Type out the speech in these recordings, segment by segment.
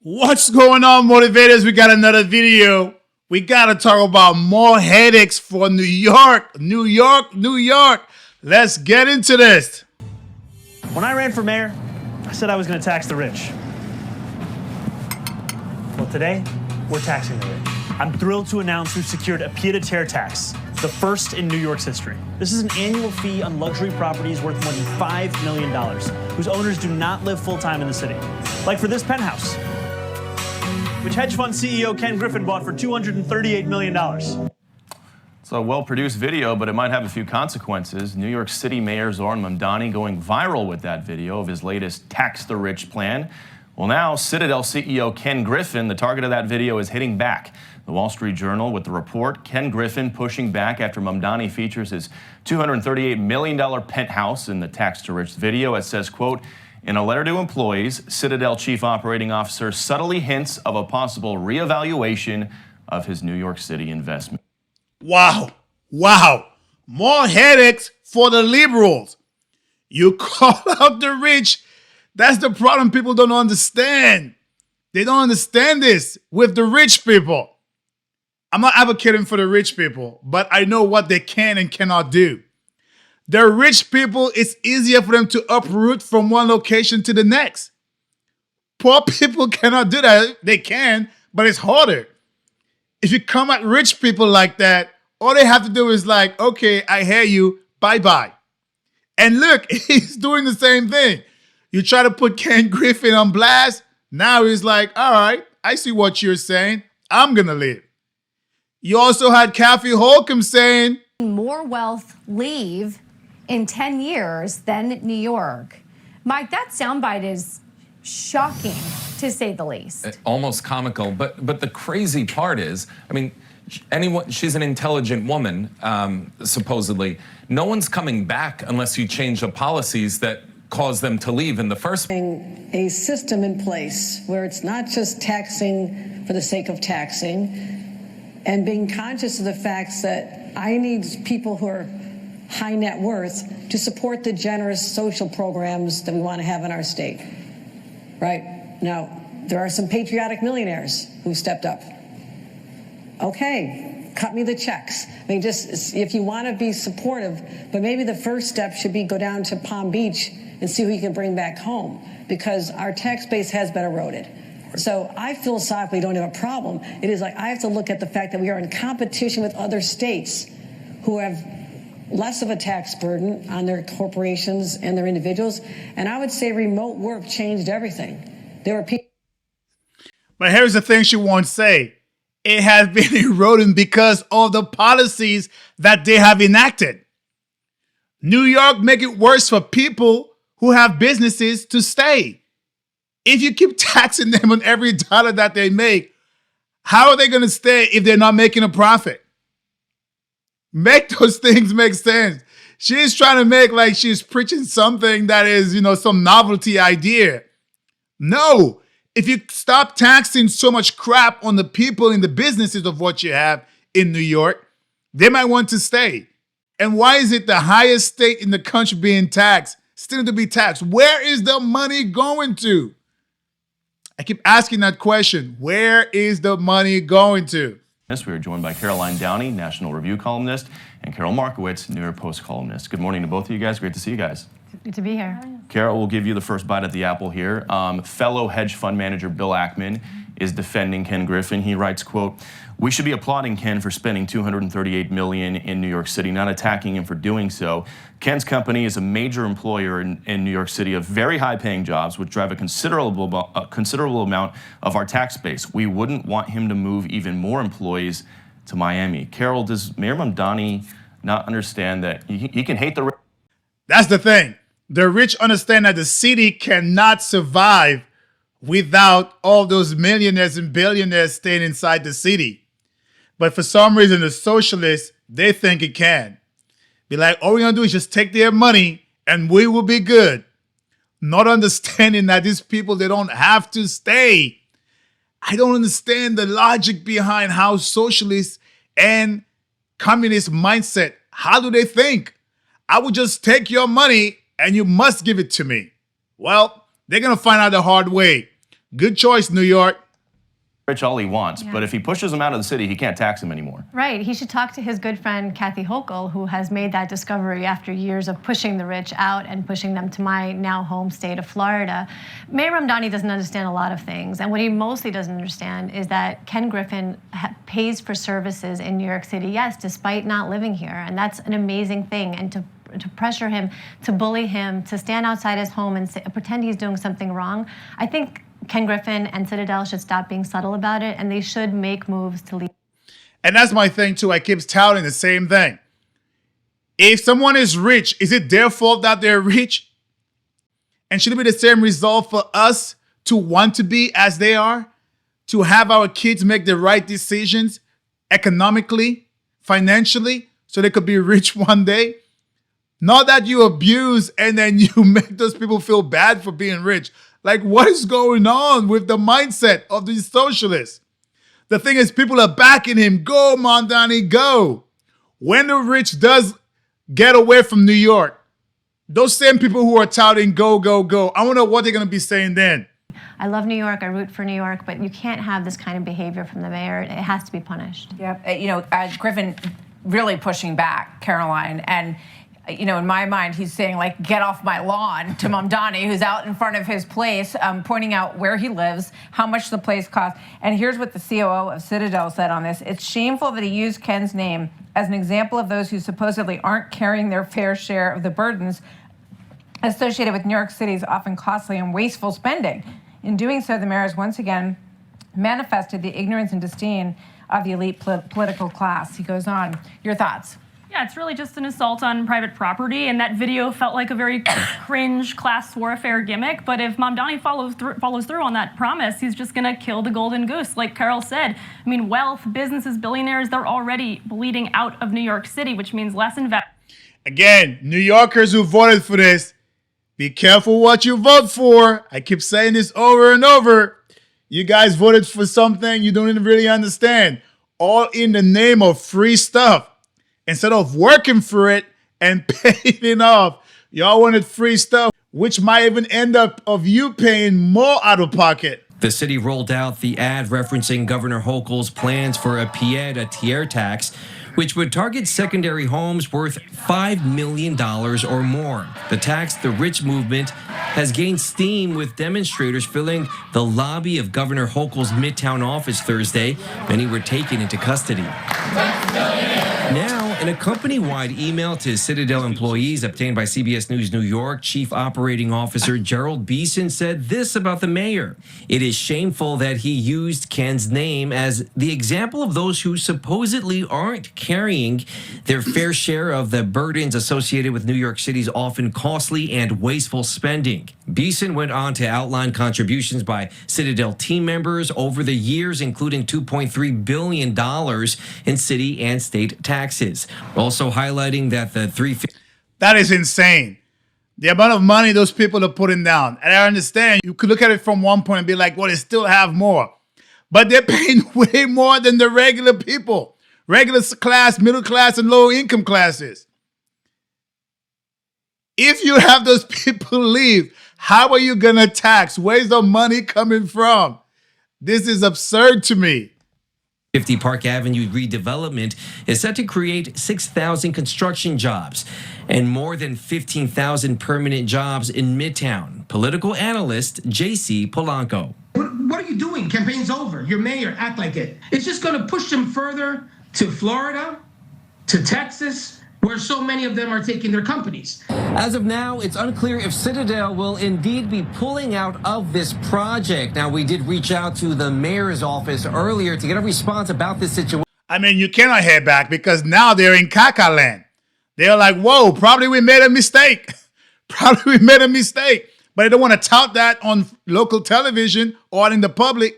What's going on, motivators? We got another video. We got to talk about more headaches for New York. New York. Let's get into this. When I ran for mayor, I said I was going to tax the rich. Well, today, we're taxing the rich. I'm thrilled to announce we've secured a pied-à-terre tax, the first in New York's history. This is an annual fee on luxury properties worth more than $5 million, whose owners do not live full-time in the city. Like for this penthouse, which hedge fund CEO Ken Griffin bought for $238 million. It's a well-produced video, but it might have a few consequences. New York City Mayor Mamdani going viral with that video of his latest tax the rich plan. Well, now Citadel CEO Ken Griffin, the target of that video, is hitting back. The Wall Street Journal with the report, Ken Griffin pushing back after Mamdani features his $238 million penthouse in the tax to rich video. It says, quote, in a letter to employees, Citadel Chief Operating Officer subtly hints of a possible reevaluation of his New York City investment. Wow. More headaches for the liberals. You call out the rich. That's the problem people don't understand. They don't understand this with the rich people. I'm not advocating for the rich people, but I know what they can and cannot do. The rich people, it's easier for them to uproot from one location to the next. Poor people cannot do that. They can, but it's harder. If you come at rich people like that, all they have to do is like, okay, I hear you, bye-bye. And look, he's doing the same thing. You try to put Ken Griffin on blast, now he's like, all right, I see what you're saying. I'm going to leave. You also had Kathy Holcomb saying, more wealth leave in 10 years than New York. Mike, that soundbite is shocking, to say the least. Almost comical, but the crazy part is, I mean, she's an intelligent woman, supposedly. No one's coming back unless you change the policies that cause them to leave in the first place. A system in place where it's not just taxing for the sake of taxing, and being conscious of the facts that I need people who are high net worth to support the generous social programs that we want to have in our state. Right? Now, there are some patriotic millionaires who stepped up. Okay, cut me the checks. I mean, just if you want to be supportive, but maybe the first step should be go down to Palm Beach and see who you can bring back home, because our tax base has been eroded. So I philosophically don't have a problem. It is like I have to look at the fact that we are in competition with other states who have less of a tax burden on their corporations and their individuals. And I would say remote work changed everything. There were people. but here's the thing she won't say. It has been eroding because of the policies that they have enacted. New York make it worse for people who have businesses to stay. If you keep taxing them on every dollar that they make, how are they going to stay if they're not making a profit? Make those things make sense. She's trying to make like she's preaching something that is, some novelty idea. No, if you stop taxing so much crap on the people in the businesses of what you have in New York, they might want to stay. And why is it the highest state in the country being taxed, still to be taxed? Where is the money going to? I keep asking that question. Where is the money going to? We are joined by Caroline Downey, National Review columnist, and Carol Markowitz, New York Post columnist. Good morning to both of you guys. Great to see you guys. Good to be here. Carol, we'll give you the first bite at the apple here. Fellow hedge fund manager Bill Ackman is defending Ken Griffin. He writes, quote, we should be applauding Ken for spending $238 million in New York City, not attacking him for doing so. Ken's company is a major employer in New York City of very high-paying jobs, which drive a considerable amount of our tax base. We wouldn't want him to move even more employees to Miami. Carol, does Mayor Mamdani not understand that he can hate the rich? That's the thing. The rich understand that the city cannot survive without all those millionaires and billionaires staying inside the city. But for some reason, the socialists, they think it can. Be like, all we're going to do is just take their money and we will be good. Not understanding that these people, they don't have to stay. I don't understand the logic behind how socialists and communist mindset, how do they think? I would just take your money and you must give it to me. Well, they're going to find out the hard way. Good choice, New York. Rich all he wants, but if he pushes them out of the city, he can't tax them anymore. Right. He should talk to his good friend Kathy Hochul, who has made that discovery after years of pushing the rich out and pushing them to my now home state of Florida. Mayor Mamdani doesn't understand a lot of things, and what he mostly doesn't understand is that Ken Griffin pays for services in New York City, yes, despite not living here, and that's an amazing thing. And to pressure him, to bully him, to stand outside his home and pretend he's doing something wrong, I think Ken Griffin and Citadel should stop being subtle about it, and they should make moves to leave. And that's my thing too. I keep touting the same thing. If someone is rich, is it their fault that they're rich? And should it be the same result for us to want to be as they are? To have our kids make the right decisions economically, financially, so they could be rich one day? Not that you abuse and then you make those people feel bad for being rich. Like, what is going on with the mindset of these socialists? The thing is, people are backing him. Go, Mamdani, go. When the rich does get away from New York, those same people who are touting go, go, go, I want to know what they're going to be saying then. I love New York. I root for New York, but you can't have this kind of behavior from the mayor. It has to be punished. Yeah, you know, Griffin really pushing back, Caroline, and you know, in my mind, he's saying, like, get off my lawn to Mamdani, who's out in front of his place, pointing out where he lives, how much the place costs. And here's what the COO of Citadel said on this. It's shameful that he used Ken's name as an example of those who supposedly aren't carrying their fair share of the burdens associated with New York City's often costly and wasteful spending. In doing so, the mayor has once again manifested the ignorance and disdain of the elite political class. He goes on. Your thoughts? Yeah, it's really just an assault on private property, and that video felt like a very cringe class warfare gimmick. But if Mamdani follows through on that promise, he's just going to kill the golden goose, like Carol said. I mean, wealth, businesses, billionaires, they're already bleeding out of New York City, which means less investment. Again, New Yorkers who voted for this, be careful what you vote for. I keep saying this over and over. You guys voted for something you don't even really understand, all in the name of free stuff. Instead of working for it and paying it off, y'all wanted free stuff, which might even end up of you paying more out of pocket. The city rolled out the ad referencing Governor Hochul's plans for a pied-à-terre tax, which would target secondary homes worth $5 million or more. The Tax the Rich movement has gained steam, with demonstrators filling the lobby of Governor Hochul's Midtown office Thursday. Many were taken into custody. Now, in a company-wide email to Citadel employees obtained by CBS News New York, Chief Operating Officer Gerald Beeson said this about the mayor. It is shameful that he used Ken's name as the example of those who supposedly aren't carrying their fair share of the burdens associated with New York City's often costly and wasteful spending. Beeson went on to outline contributions by Citadel team members over the years, including $2.3 billion in city and state taxes. Also highlighting that the That is insane. The amount of money those people are putting down. And I understand you could look at it from one point and be like, well, they still have more. But they're paying way more than the regular people. Regular class, middle class, and low income classes. If you have those people leave, how are you going to tax? Where's the money coming from? This is absurd to me. 50 Park Avenue redevelopment is set to create 6,000 construction jobs and more than 15,000 permanent jobs in Midtown. Political analyst J.C. Polanco. What are you doing? Campaign's over. You're mayor. Act like it. It's just going to push them further to Florida, to Texas, where so many of them are taking their companies. As of now, it's unclear if Citadel will indeed be pulling out of this project. Now, we did reach out to the mayor's office earlier to get a response about this situation. I mean, you cannot head back because now they're in Caca land. They're like, whoa, probably we made a mistake. Probably we made a mistake. But they don't want to tout that on local television or in the public.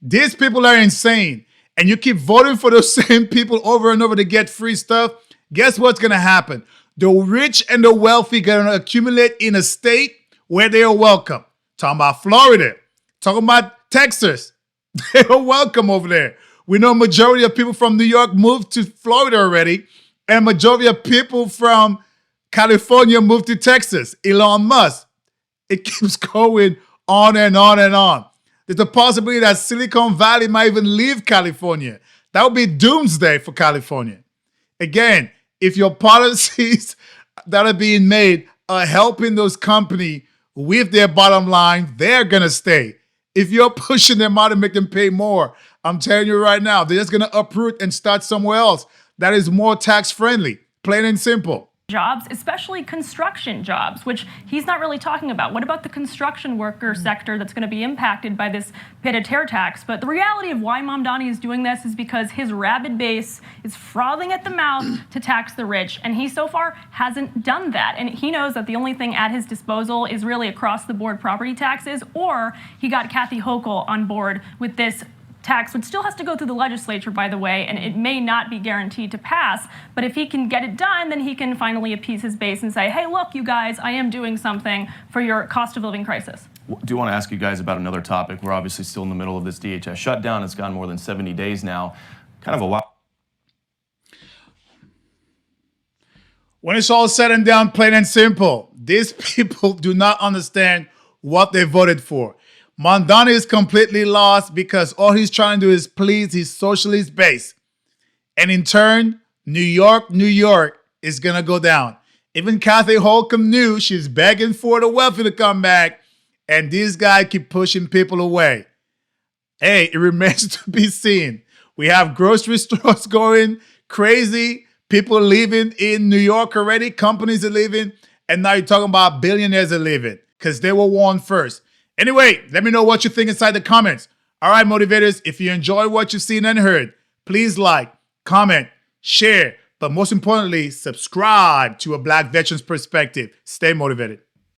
These people are insane. And you keep voting for those same people over and over to get free stuff. Guess what's going to happen? The rich and the wealthy are going to accumulate in a state where they are welcome. Talking about Florida. Talking about Texas. They are welcome over there. We know majority of people from New York moved to Florida already. And majority of people from California moved to Texas. Elon Musk. It keeps going on and on and on. There's a possibility that Silicon Valley might even leave California. That would be doomsday for California. Again, if your policies that are being made are helping those companies with their bottom line, they're going to stay. If you're pushing them out and make them pay more, I'm telling you right now, they're just going to uproot and start somewhere else that is more tax friendly, plain and simple. Jobs, especially construction jobs, which he's not really talking about. What about the construction worker sector that's going to be impacted by this pied-à-terre tax? But the reality of why Mamdani is doing this is because his rabid base is frothing at the mouth to tax the rich, and he so far hasn't done that. And he knows that the only thing at his disposal is really across-the-board property taxes, or he got Kathy Hochul on board with this tax, which still has to go through the legislature, by the way, and it may not be guaranteed to pass. But if he can get it done, then he can finally appease his base and say, hey, look, you guys, I am doing something for your cost of living crisis. I do want to ask you guys about another topic. We're obviously still in the middle of this DHS shutdown. It's gone more than 70 days now. Kind of a while. When it's all said and done, plain and simple, these people do not understand what they voted for. Mamdani is completely lost because all he's trying to do is please his socialist base. And in turn, New York is going to go down. Even Kathy Hochul knew she's begging for the wealthy to come back, and these guys keep pushing people away. Hey, it remains to be seen. We have grocery stores going crazy, people leaving in New York already, companies are leaving, and now you're talking about billionaires are leaving because they were warned first. Anyway, let me know what you think inside the comments. All right, motivators, if you enjoy what you've seen and heard, please like, comment, share, but most importantly, subscribe to A Black Veteran's Perspective. Stay motivated.